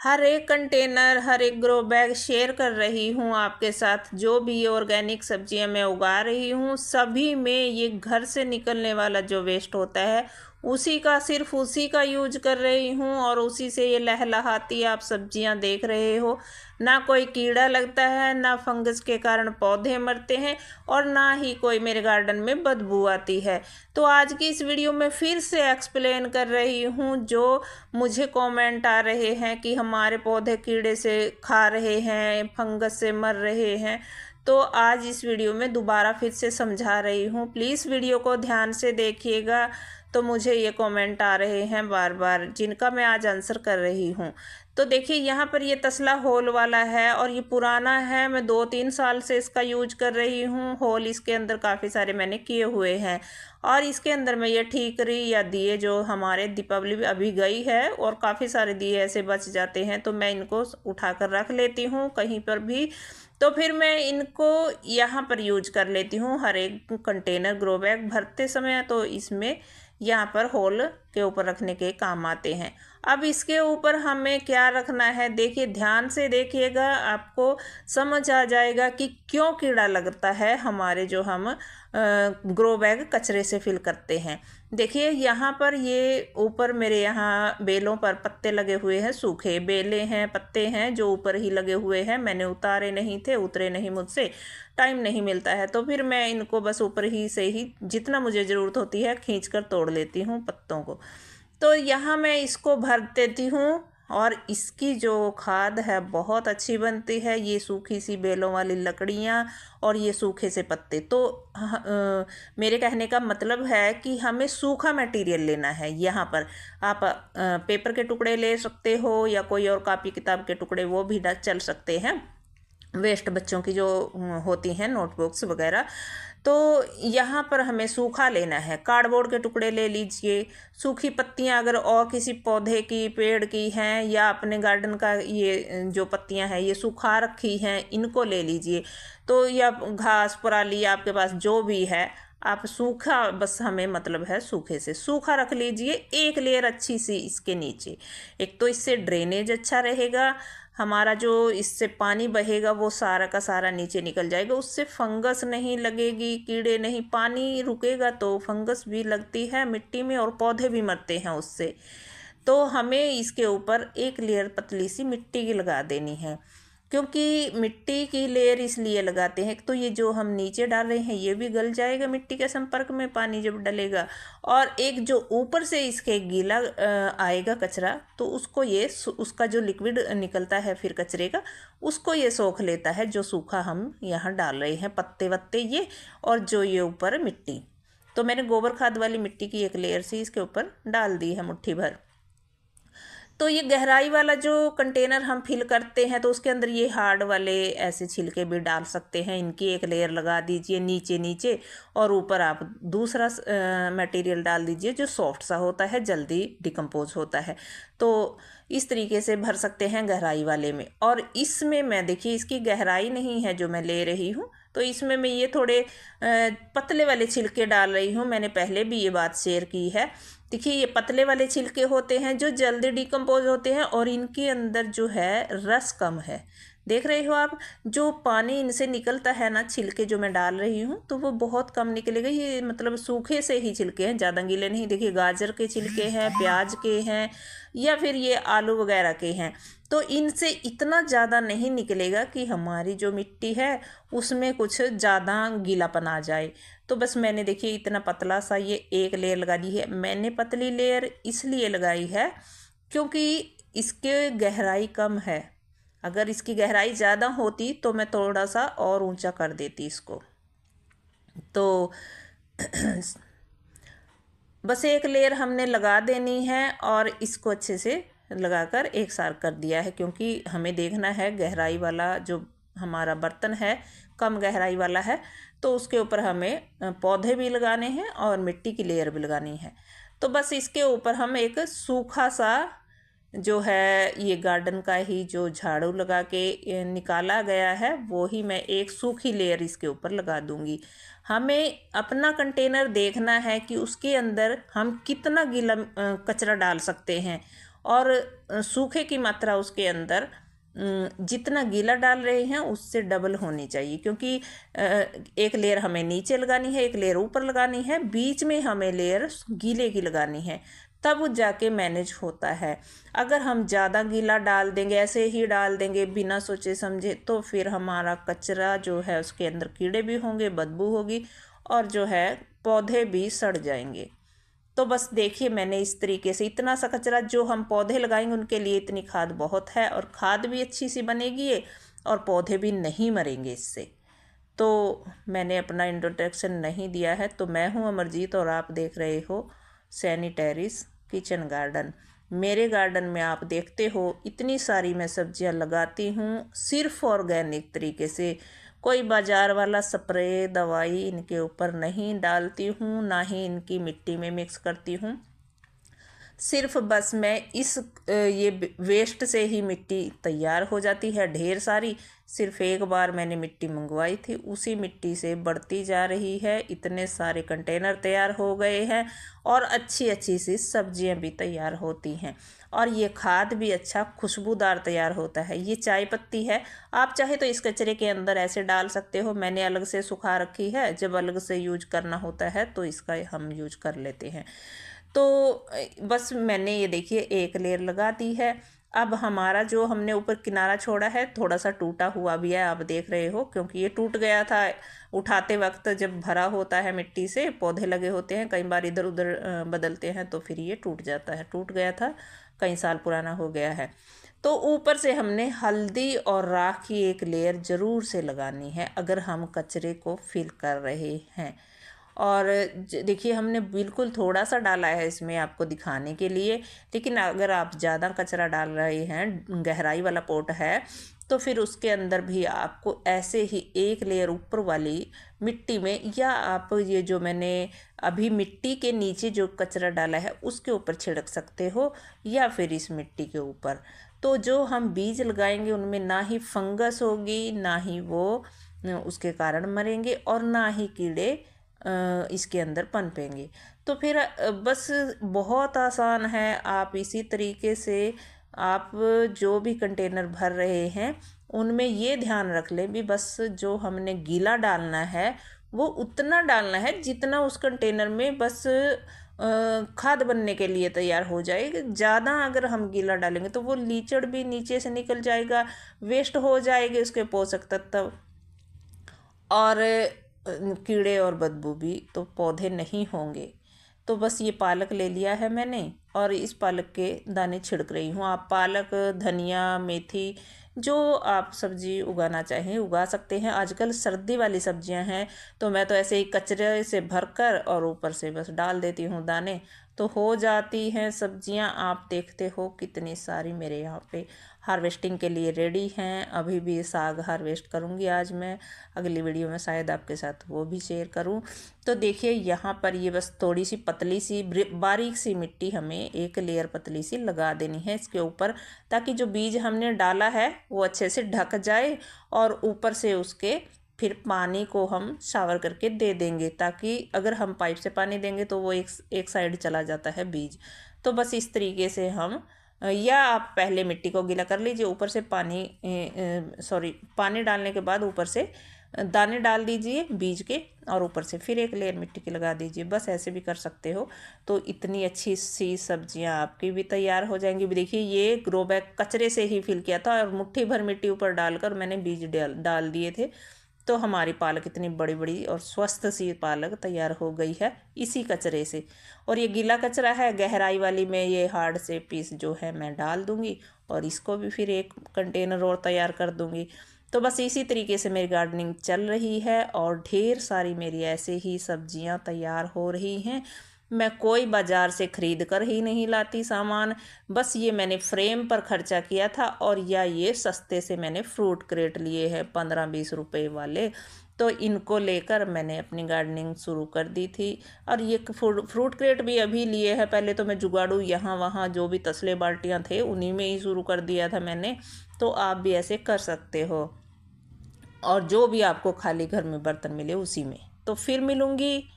हर एक कंटेनर, हर एक grow bag share कर रही हूँ आपके साथ। जो भी ऑर्गेनिक सब्जियाँ मैं उगा रही हूँ, सभी में ये घर से निकलने वाला जो वेस्ट होता है, सिर्फ उसी का यूज कर रही हूँ और उसी से ये लहलहाती आप सब्जियाँ देख रहे हो। ना कोई कीड़ा लगता है, ना फंगस के कारण पौधे मरते हैं और ना ही कोई मेरे गार्डन में बदबू आती है। तो आज की इस वीडियो में फिर से एक्सप्लेन कर रही हूँ, जो मुझे कमेंट आ रहे हैं कि हमारे पौधे कीड़े से खा रहे हैं, फंगस से मर रहे हैं। तो आज इस वीडियो में दोबारा फिर से समझा रही हूँ, प्लीज़ वीडियो को ध्यान से देखिएगा। तो मुझे ये कमेंट आ रहे हैं बार बार, जिनका मैं आज आंसर कर रही हूँ। तो देखिए, यहाँ पर ये तसला होल वाला है और ये पुराना है। मैं 2-3 साल से इसका यूज कर रही हूँ। होल इसके अंदर काफ़ी सारे मैंने किए हुए हैं और इसके अंदर मैं ये ठीकरी या दिए, जो हमारे दीपावली अभी गई है और काफ़ी सारे दिए ऐसे बच जाते हैं, तो मैं इनको उठा कर रख लेती हूँ कहीं पर भी। तो फिर मैं इनको यहाँ पर यूज कर लेती हूँ। हर एक कंटेनर ग्रो बैग भरते समय तो इसमें यहाँ पर होल के ऊपर रखने के काम आते हैं। अब इसके ऊपर हमें क्या रखना है, देखिए ध्यान से देखिएगा, आपको समझ आ जाएगा कि क्यों कीड़ा लगता है हमारे जो हम ग्रो बैग कचरे से फिल करते हैं। देखिए यहाँ पर ये ऊपर मेरे यहाँ बेलों पर पत्ते लगे हुए हैं, सूखे बेले हैं, पत्ते हैं जो ऊपर ही लगे हुए हैं। मैंने उतारे नहीं थे, उतरे नहीं, मुझसे टाइम नहीं मिलता है, तो फिर मैं इनको बस ऊपर ही से ही जितना मुझे ज़रूरत होती है खींच कर तोड़ लेती हूँ पत्तों को। तो यहाँ मैं इसको भर देती हूँ और इसकी जो खाद है बहुत अच्छी बनती है। ये सूखी सी बेलों वाली लकड़ियाँ और ये सूखे से पत्ते, तो मेरे कहने का मतलब है कि हमें सूखा मटेरियल लेना है। यहाँ पर आप पेपर के टुकड़े ले सकते हो या कोई और कापी किताब के टुकड़े, वो भी चल सकते हैं। वेस्ट बच्चों की जो होती हैं नोटबुक्स वगैरह, तो यहाँ पर हमें सूखा लेना है। कार्डबोर्ड के टुकड़े ले लीजिए, सूखी पत्तियाँ अगर और किसी पौधे की, पेड़ की हैं या अपने गार्डन का ये जो पत्तियाँ हैं ये सूखा रखी हैं, इनको ले लीजिए। तो या घास पराली आपके पास जो भी है, आप सूखा, बस हमें मतलब है सूखे से सूखा रख लीजिए। एक लेयर अच्छी सी इसके नीचे, एक तो इससे ड्रेनेज अच्छा रहेगा, हमारा जो इससे पानी बहेगा वो सारा का सारा नीचे निकल जाएगा, उससे फंगस नहीं लगेगी, कीड़े नहीं। पानी रुकेगा तो फंगस भी लगती है मिट्टी में और पौधे भी मरते हैं उससे। तो हमें इसके ऊपर एक लेयर पतली सी मिट्टी की लगा देनी है। क्योंकि मिट्टी की लेयर इसलिए लगाते हैं, तो ये जो हम नीचे डाल रहे हैं ये भी गल जाएगा मिट्टी के संपर्क में, पानी जब डलेगा। और एक जो ऊपर से इसके गीला आएगा कचरा, तो उसको ये उसका जो लिक्विड निकलता है फिर कचरे का, उसको ये सोख लेता है, जो सूखा हम यहाँ डाल रहे हैं, पत्ते वत्ते ये, और जो ये ऊपर मिट्टी। तो मैंने गोबर खाद वाली मिट्टी की एक लेयर सी इसके ऊपर डाल दी है, मुट्ठी भर। तो ये गहराई वाला जो कंटेनर हम फिल करते हैं, तो उसके अंदर ये हार्ड वाले ऐसे छिलके भी डाल सकते हैं। इनकी एक लेयर लगा दीजिए नीचे नीचे, और ऊपर आप दूसरा मटेरियल डाल दीजिए जो सॉफ्ट सा होता है, जल्दी डिकम्पोज होता है। तो इस तरीके से भर सकते हैं गहराई वाले में। और इसमें मैं, देखिए इसकी गहराई नहीं है जो मैं ले रही हूँ, तो इसमें मैं ये थोड़े पतले वाले छिलके डाल रही हूँ। मैंने पहले भी ये बात शेयर की है। देखिए ये पतले वाले छिलके होते हैं जो जल्दी डिकम्पोज होते हैं और इनके अंदर जो है रस कम है। देख रहे हो आप, जो पानी इनसे निकलता है ना, छिलके जो मैं डाल रही हूँ, तो वो बहुत कम निकलेगा। ये मतलब सूखे से ही छिलके हैं, ज़्यादा गीले नहीं। देखिए गाजर के छिलके हैं, प्याज के हैं, या फिर ये आलू वगैरह के हैं, तो इनसे इतना ज़्यादा नहीं निकलेगा कि हमारी जो मिट्टी है उसमें कुछ ज़्यादा गीलापन आ जाए। तो बस मैंने, देखिए इतना पतला सा ये एक लेयर लगा दी है। मैंने पतली लेयर इसलिए लगाई है क्योंकि इसके गहराई कम है। अगर इसकी गहराई ज़्यादा होती तो मैं थोड़ा सा और ऊंचा कर देती इसको। तो बस एक लेयर हमने लगा देनी है और इसको अच्छे से लगाकर एक सार कर दिया है, क्योंकि हमें देखना है गहराई वाला जो हमारा बर्तन है कम गहराई वाला है, तो उसके ऊपर हमें पौधे भी लगाने हैं और मिट्टी की लेयर भी लगानी है। तो बस इसके ऊपर हम एक सूखा सा जो है, ये गार्डन का ही जो झाड़ू लगा के निकाला गया है, वो ही मैं एक सूखी लेयर इसके ऊपर लगा दूंगी। हमें अपना कंटेनर देखना है कि उसके अंदर हम कितना गीला कचरा डाल सकते हैं, और सूखे की मात्रा उसके अंदर जितना गीला डाल रहे हैं उससे डबल होनी चाहिए, क्योंकि एक लेयर हमें नीचे लगानी है, एक लेयर ऊपर लगानी है, बीच में हमें लेयर गीले की लगानी है, तब जाके मैनेज होता है। अगर हम ज़्यादा गीला डाल देंगे, ऐसे ही डाल देंगे बिना सोचे समझे, तो फिर हमारा कचरा जो है उसके अंदर कीड़े भी होंगे, बदबू होगी और जो है पौधे भी सड़ जाएंगे। तो बस देखिए मैंने इस तरीके से इतना सा कचरा, जो हम पौधे लगाएंगे उनके लिए इतनी खाद बहुत है, और खाद भी अच्छी सी बनेगी ये, और पौधे भी नहीं मरेंगे इससे। तो मैंने अपना इंट्रोडक्शन नहीं दिया है। तो मैं हूँ अमरजीत और आप देख रहे हो सैनी टेरेस किचन गार्डन। मेरे गार्डन में आप देखते हो इतनी सारी मैं सब्जियां लगाती हूँ सिर्फ ऑर्गेनिक तरीके से। कोई बाजार वाला स्प्रे दवाई इनके ऊपर नहीं डालती हूँ, ना ही इनकी मिट्टी में मिक्स करती हूँ। सिर्फ बस मैं इस ये वेस्ट से ही मिट्टी तैयार हो जाती है ढेर सारी। सिर्फ एक बार मैंने मिट्टी मंगवाई थी, उसी मिट्टी से बढ़ती जा रही है। इतने सारे कंटेनर तैयार हो गए हैं और अच्छी अच्छी सी सब्जियां भी तैयार होती हैं, और ये खाद भी अच्छा खुशबूदार तैयार होता है। ये चाय पत्ती है, आप चाहे तो इस कचरे के अंदर ऐसे डाल सकते हो। मैंने अलग से सुखा रखी है, जब अलग से यूज करना होता है तो इसका हम यूज कर लेते हैं। तो बस मैंने ये देखिए एक लेयर लगा दी है। अब हमारा जो हमने ऊपर किनारा छोड़ा है थोड़ा सा टूटा हुआ भी है, आप देख रहे हो, क्योंकि ये टूट गया था उठाते वक्त। जब भरा होता है मिट्टी से, पौधे लगे होते हैं, कई बार इधर उधर बदलते हैं तो फिर ये टूट जाता है। टूट गया था, कई साल पुराना हो गया है। तो ऊपर से हमने हल्दी और राख की एक लेयर ज़रूर से लगानी है अगर हम कचरे को फिल कर रहे हैं। और देखिए हमने बिल्कुल थोड़ा सा डाला है इसमें आपको दिखाने के लिए, लेकिन अगर आप ज़्यादा कचरा डाल रहे हैं, गहराई वाला पोट है, तो फिर उसके अंदर भी आपको ऐसे ही एक लेयर ऊपर वाली मिट्टी में, या आप ये जो मैंने अभी मिट्टी के नीचे जो कचरा डाला है उसके ऊपर छिड़क सकते हो, या फिर इस मिट्टी के ऊपर। तो जो हम बीज लगाएंगे उनमें ना ही फंगस होगी, ना ही वो उसके कारण मरेंगे, और ना ही कीड़े इसके अंदर पनपेंगे। तो फिर बस बहुत आसान है। आप इसी तरीके से आप जो भी कंटेनर भर रहे हैं उनमें ये ध्यान रख लें भी, बस जो हमने गीला डालना है वो उतना डालना है जितना उस कंटेनर में बस खाद बनने के लिए तैयार हो जाएगी। ज़्यादा अगर हम गीला डालेंगे तो वो लीचड़ भी नीचे से निकल जाएगा, वेस्ट हो जाएंगे उसके पोषक तत्व, और कीड़े और बदबू भी, तो पौधे नहीं होंगे। तो बस ये पालक ले लिया है मैंने, और इस पालक के दाने छिड़क रही हूँ। आप पालक, धनिया, मेथी, जो आप सब्जी उगाना चाहें उगा सकते हैं। आजकल सर्दी वाली सब्जियां हैं, तो मैं तो ऐसे ही कचरे से भरकर और ऊपर से बस डाल देती हूँ दाने, तो हो जाती हैं सब्जियां। आप देखते हो कितनी सारी मेरे यहाँ पे हार्वेस्टिंग के लिए रेडी हैं। अभी भी साग हार्वेस्ट करूँगी आज मैं, अगली वीडियो में शायद आपके साथ वो भी शेयर करूँ। तो देखिए यहाँ पर ये बस थोड़ी सी पतली सी बारीक सी मिट्टी हमें एक लेयर पतली सी लगा देनी है इसके ऊपर, ताकि जो बीज हमने डाला है वो अच्छे से ढक जाए, और ऊपर से उसके फिर पानी को हम शावर करके दे देंगे, ताकि अगर हम पाइप से पानी देंगे तो वो एक साइड चला जाता है बीज। तो बस इस तरीके से हम, या आप पहले मिट्टी को गीला कर लीजिए, ऊपर से पानी डालने के बाद ऊपर से दाने डाल दीजिए बीज के, और ऊपर से फिर एक लेयर मिट्टी की लगा दीजिए। बस ऐसे भी कर सकते हो। तो इतनी अच्छी सी सब्जियां आपकी भी तैयार हो जाएंगी। देखिए ये ग्रो बैग कचरे से ही फिल किया था, और मुट्ठी भर मिट्टी ऊपर डालकर मैंने बीज डाल दिए थे। तो हमारी पालक इतनी बड़ी बड़ी और स्वस्थ सी पालक तैयार हो गई है इसी कचरे से। और ये गीला कचरा है, गहराई वाली में ये हार्ड से पीस जो है मैं डाल दूंगी, और इसको भी फिर एक कंटेनर और तैयार कर दूंगी। तो बस इसी तरीके से मेरी गार्डनिंग चल रही है, और ढेर सारी मेरी ऐसे ही सब्जियां तैयार हो रही हैं। मैं कोई बाज़ार से ख़रीद कर ही नहीं लाती सामान, बस ये मैंने फ्रेम पर ख़र्चा किया था, और या ये सस्ते से मैंने फ्रूट क्रेट लिए हैं 15-20 रुपए वाले। तो इनको लेकर मैंने अपनी गार्डनिंग शुरू कर दी थी। और ये फ्रूट क्रेट भी अभी लिए हैं, पहले तो मैं जुगाड़ू यहाँ वहाँ जो भी तसले बाल्टियाँ थे उन्हीं में ही शुरू कर दिया था मैंने। तो आप भी ऐसे कर सकते हो, और जो भी आपको खाली घर में बर्तन मिले उसी में। तो फिर मिलूँगी।